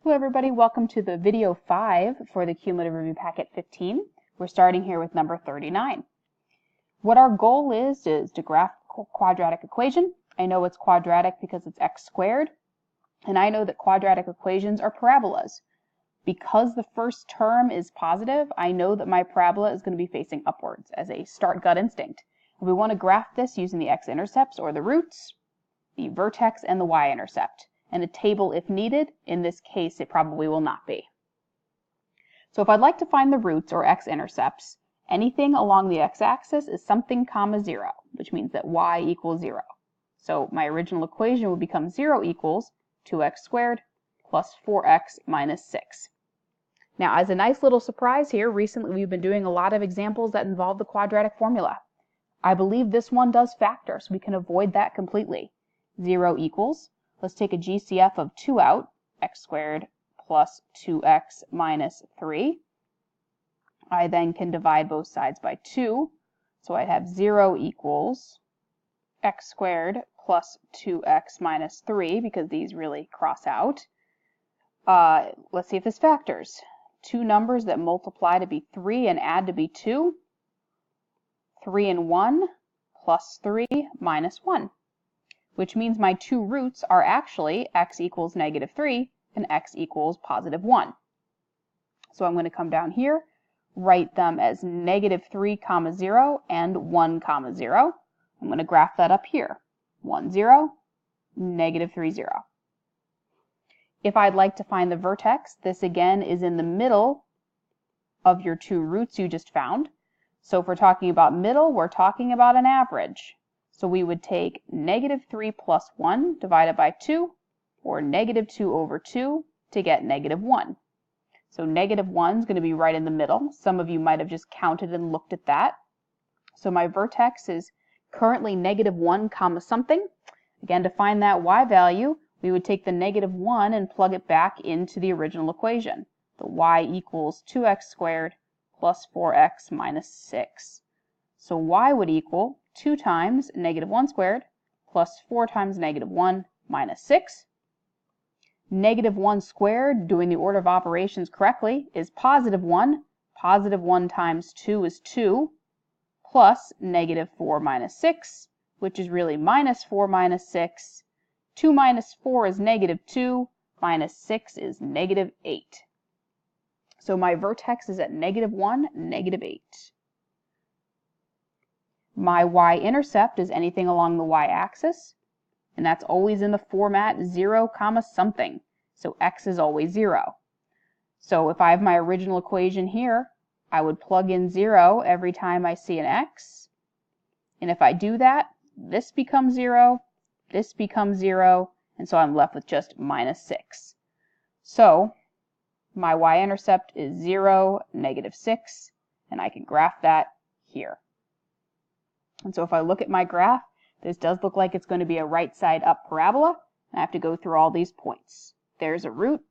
Hello everybody, welcome to the video 5 for the Cumulative Review Packet 15. We're starting here with number 39. What our goal is to graph a quadratic equation. I know it's quadratic because it's x squared, and I know that quadratic equations are parabolas. Because the first term is positive, I know that my parabola is going to be facing upwards as a start gut instinct. And we want to graph this using the x-intercepts or the roots, the vertex, and the y-intercept. And a table if needed. In this case, it probably will not be. So if I'd like to find the roots or x-intercepts, anything along the x-axis is something comma 0, which means that y equals 0. So my original equation would become 0 equals 2x squared plus 4x minus 6. Now, as a nice little surprise here, recently we've been doing a lot of examples that involve the quadratic formula. I believe this one does factor, so we can avoid that completely. 0 equals, let's take a GCF of 2 out, x squared plus 2x minus 3. I then can divide both sides by 2, so I'd have 0 equals x squared plus 2x minus 3, because these really cross out. Let's see if this factors. Two numbers that multiply to be 3 and add to be 2. 3 and 1 plus 3 minus 1. Which means my two roots are actually x equals -3 and x equals +1. So I'm going to come down here, write them as -3 comma 0 and 1 comma 0. I'm going to graph that up here. 1 0, -3 0. If I'd like to find the vertex, this again is in the middle of your two roots you just found. So if we're talking about middle, we're talking about an average. So we would take -3 plus 1 divided by 2, or -2 over 2 to get -1. So -1 is going to be right in the middle. Some of you might have just counted and looked at that. So my vertex is currently -1 comma something. Again, to find that y value, we would take the -1 and plug it back into the original equation. The y equals 2x squared plus 4x minus 6. So y would equal 2 times -1 squared plus 4 times -1 minus 6. -1 squared, doing the order of operations correctly, is +1. +1 times 2 is 2, plus -4 minus 6, which is really -4 minus 6. 2 minus 4 is -2, minus 6 is -8. So my vertex is at -1, -8. My y-intercept is anything along the y-axis, and that's always in the format 0 comma something. So x is always 0. So if I have my original equation here, I would plug in 0 every time I see an x. And if I do that, this becomes 0, this becomes 0, and so I'm left with just minus 6. So my y-intercept is 0, -6, and I can graph that here. And so if I look at my graph, this does look like it's going to be a right side up parabola. I have to go through all these points. There's a root,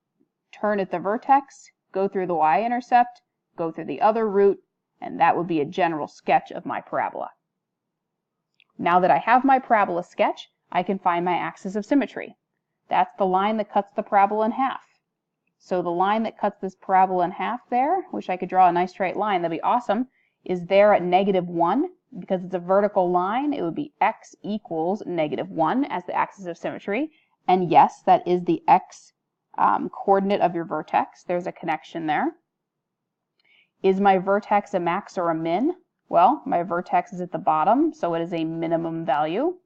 turn at the vertex, go through the y-intercept, go through the other root, and that would be a general sketch of my parabola. Now that I have my parabola sketch, I can find my axis of symmetry. That's the line that cuts the parabola in half. So the line that cuts this parabola in half there, wish I could draw a nice straight line, that'd be awesome, is there at -1. Because it's a vertical line, it would be x equals -1 as the axis of symmetry. And yes, that is the x coordinate of your vertex. There's a connection there. Is my vertex a max or a min? Well, my vertex is at the bottom, so it is a minimum value.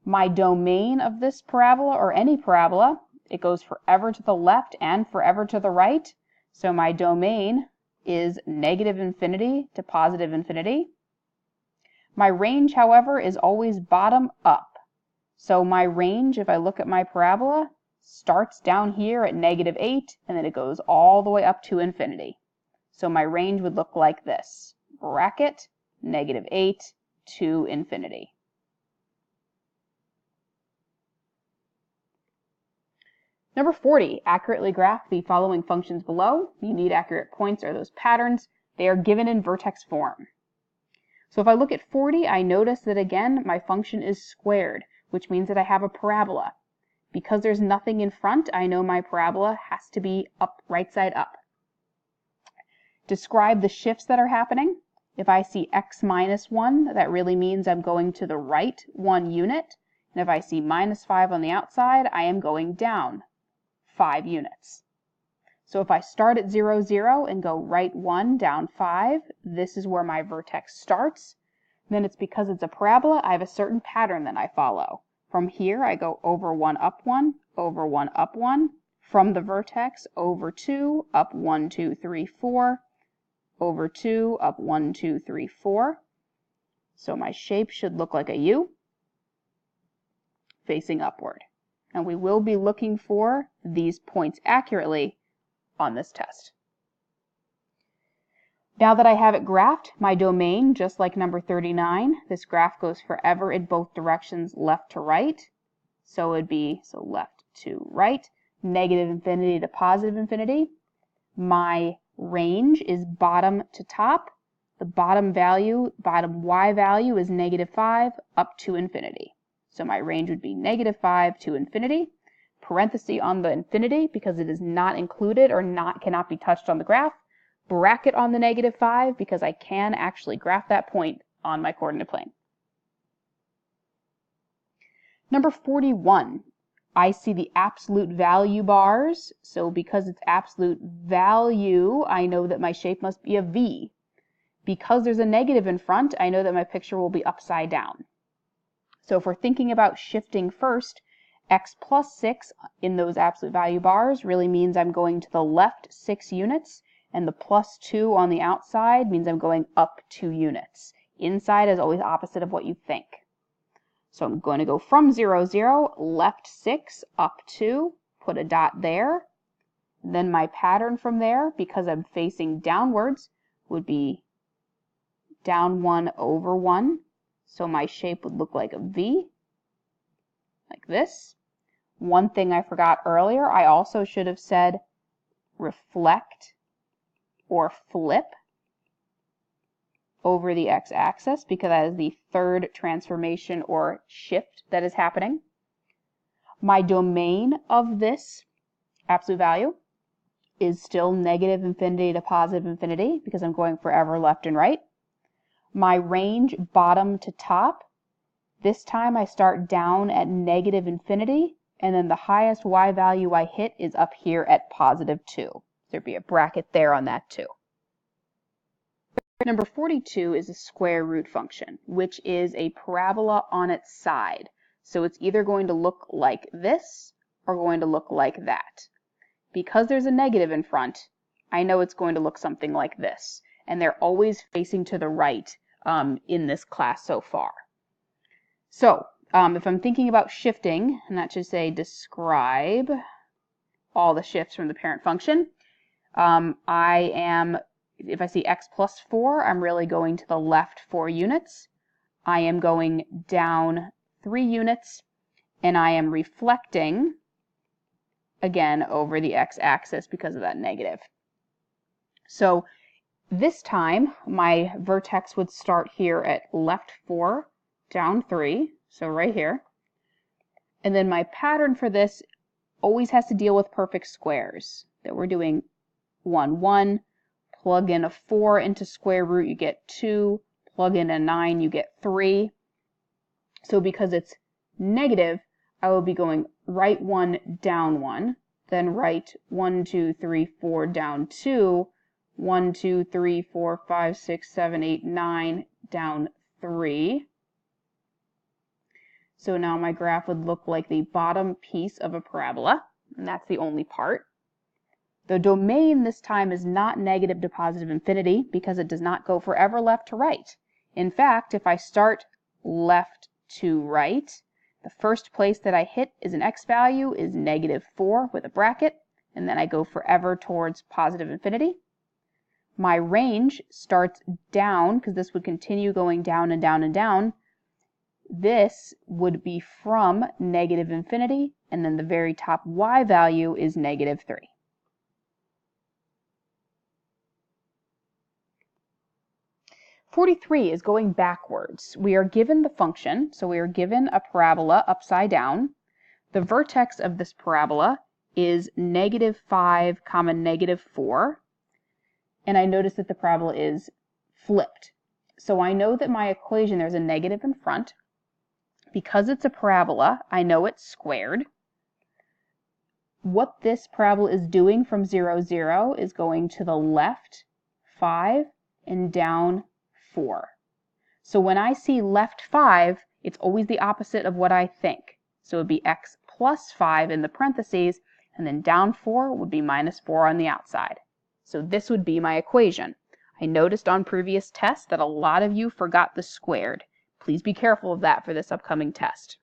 My domain of this parabola, or any parabola, it goes forever to the left and forever to the right. So my domain is -infinity to +infinity. My range, however, is always bottom up. So my range, if I look at my parabola, starts down here at -8, and then it goes all the way up to infinity. So my range would look like this. Bracket, -8 to infinity. Number 40, accurately graph the following functions below. You need accurate points or those patterns. They are given in vertex form. So if I look at 40, I notice that again, my function is squared, which means that I have a parabola. Because there's nothing in front, I know my parabola has to be up, right side up. Describe the shifts that are happening. If I see x minus 1, that really means I'm going to the right 1 unit. And if I see minus 5 on the outside, I am going down 5 units. So if I start at 0, 0 and go right 1, down 5, this is where my vertex starts. Then it's because it's a parabola, I have a certain pattern that I follow. From here, I go over 1, up 1, over 1, up 1. From the vertex, over 2, up 1, 2, 3, 4. Over 2, up 1, 2, 3, 4. So my shape should look like a U facing upward. And we will be looking for these points accurately on this test. Now that I have it graphed, my domain, just like number 39, this graph goes forever in both directions, left to right. So it would be left to right, negative infinity to positive infinity. My range is bottom to top. The bottom y value is negative 5 up to infinity. So my range would be negative 5 to infinity. Parenthesis on the infinity because it is not included or cannot be touched on the graph. Bracket on the negative 5 because I can actually graph that point on my coordinate plane. Number 41. I see the absolute value bars, so because it's absolute value, I know that my shape must be a V. Because there's a negative in front, I know that my picture will be upside down. So if we're thinking about shifting first, x plus 6 in those absolute value bars really means I'm going to the left 6 units, and the plus 2 on the outside means I'm going up 2 units. Inside is always opposite of what you think. So I'm going to go from 0, 0, left 6, up 2, put a dot there. Then my pattern from there, because I'm facing downwards, would be down 1 over 1. So my shape would look like a V, like this. One thing I forgot earlier, I also should have said reflect or flip over the x-axis because that is the third transformation or shift that is happening. My domain of this absolute value is still negative infinity to positive infinity because I'm going forever left and right. My range bottom to top, this time I start down at negative infinity and then the highest y value I hit is up here at positive 2. There'd be a bracket there on that too. Number 42 is a square root function, which is a parabola on its side. So it's either going to look like this or going to look like that. Because there's a negative in front, I know it's going to look something like this. And they're always facing to the right in this class so far. So if I'm thinking about shifting, and that should say describe all the shifts from the parent function, if I see x plus 4, I'm really going to the left 4 units. I am going down 3 units, and I am reflecting, again, over the x-axis because of that negative. So this time, my vertex would start here at left 4, down 3, so right here. And then my pattern for this always has to deal with perfect squares. That we're doing 1, 1, plug in a 4 into square root, you get 2. Plug in a 9, you get 3. So because it's negative, I will be going right 1, down 1, then right 1, 2, 3, 4, down 2, 1, 2, 3, 4, 5, 6, 7, 8, 9, down 3. So now my graph would look like the bottom piece of a parabola, and that's the only part. The domain this time is not negative to positive infinity because it does not go forever left to right. In fact, if I start left to right, the first place that I hit is an x value is negative 4 with a bracket, and then I go forever towards positive infinity. My range starts down because this would continue going down and down and down. This would be from negative infinity, and then the very top y value is negative 3. 43 is going backwards. We are given the function, so we are given a parabola upside down. The vertex of this parabola is -5, -4, and I notice that the parabola is flipped. So I know that my equation, there's a negative in front. Because it's a parabola, I know it's squared. What this parabola is doing from 0, 0 is going to the left 5 and down 4. So when I see left 5, it's always the opposite of what I think. So it would be x plus 5 in the parentheses, and then down 4 would be -4 on the outside. So this would be my equation. I noticed on previous tests that a lot of you forgot the squared. Please be careful of that for this upcoming test.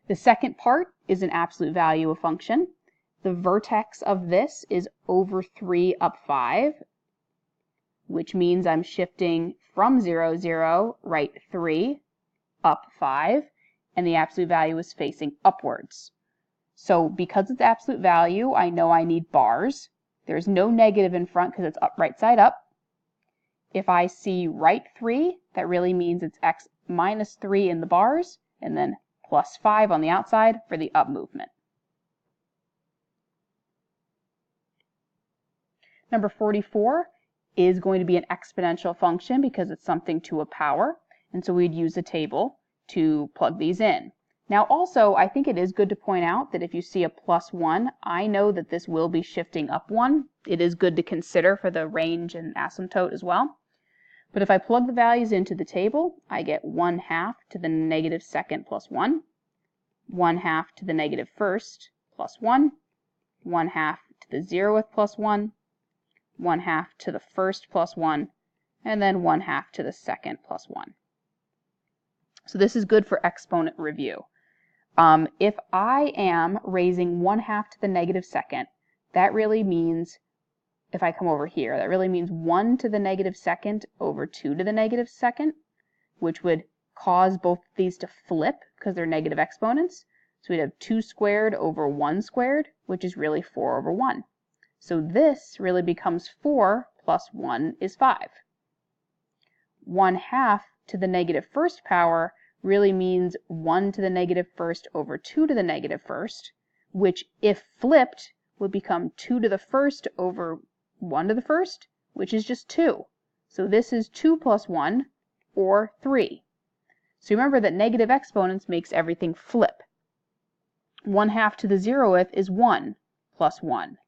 The second part is an absolute value of function. The vertex of this is over 3 up 5, which means I'm shifting from 0, 0, right 3, up 5, and the absolute value is facing upwards. So because it's absolute value, I know I need bars. There's no negative in front because it's up right side up. If I see right 3, that really means it's x minus 3 in the bars, and then plus 5 on the outside for the up movement. Number 44 is going to be an exponential function because it's something to a power, and so we'd use a table to plug these in. Now also, I think it is good to point out that if you see a +1, I know that this will be shifting up 1. It is good to consider for the range and asymptote as well. But if I plug the values into the table, I get 1/2 to the -2nd plus 1, 1/2 to the -1st plus 1, 1/2 to the 0th plus 1, 1/2 to the 1st plus 1, and then 1/2 to the 2nd plus 1. So this is good for exponent review. If I am raising 1/2 to the -2nd, that really means, if I come over here, that really means 1 to the -2nd over 2 to the -2nd, which would cause both of these to flip because they're negative exponents. So we'd have 2 squared over 1 squared, which is really 4 over 1. So this really becomes 4 plus 1 is 5. 1/2 to the -1st power really means 1 to the -1st over 2 to the -1st, which if flipped would become 2 to the 1st over 1 to the 1st, which is just 2. So this is 2 plus 1, or 3. So remember that negative exponents makes everything flip. 1/2 to the 0th is 1 plus 1.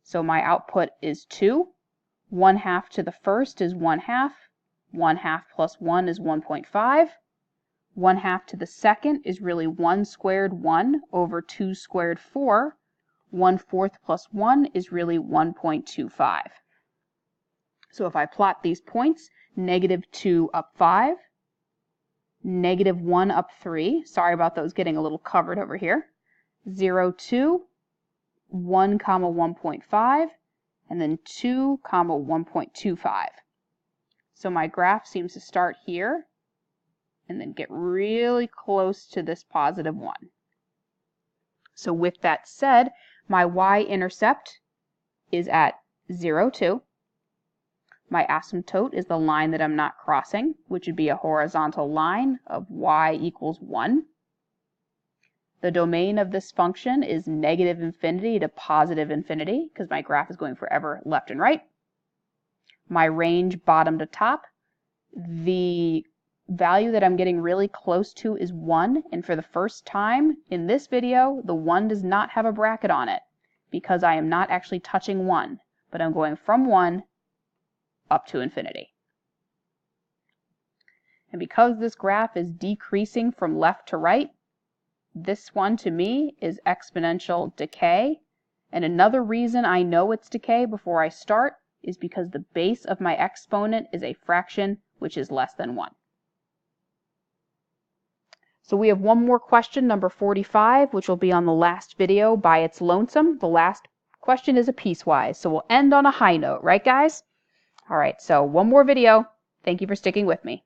So my output is 2. 1/2 to the 1st is 1/2. 1/2 plus 1 is 1.5. 1/2 to the 2nd is really 1 squared 1 over 2 squared 4. 1/4 plus 1 is really 1.25. So if I plot these points, -2 up 5, -1 up 3, sorry about those getting a little covered over here, 0, 2, 1, 1.5, and then 2, 1.25. So my graph seems to start here and then get really close to this +1. So with that said, my y-intercept is at 0, 2. My asymptote is the line that I'm not crossing, which would be a horizontal line of y equals 1. The domain of this function is -infinity to +infinity, because my graph is going forever left and right. My range bottom to top. The value that I'm getting really close to is 1, and for the first time in this video, the 1 does not have a bracket on it, because I am not actually touching 1, but I'm going from 1 up to infinity. And because this graph is decreasing from left to right, this one to me is exponential decay. And another reason I know it's decay before I start is because the base of my exponent is a fraction which is less than 1. So we have one more question, number 45, which will be on the last video by its lonesome. The last question is a piecewise, so we'll end on a high note, right guys? All right, so one more video. Thank you for sticking with me.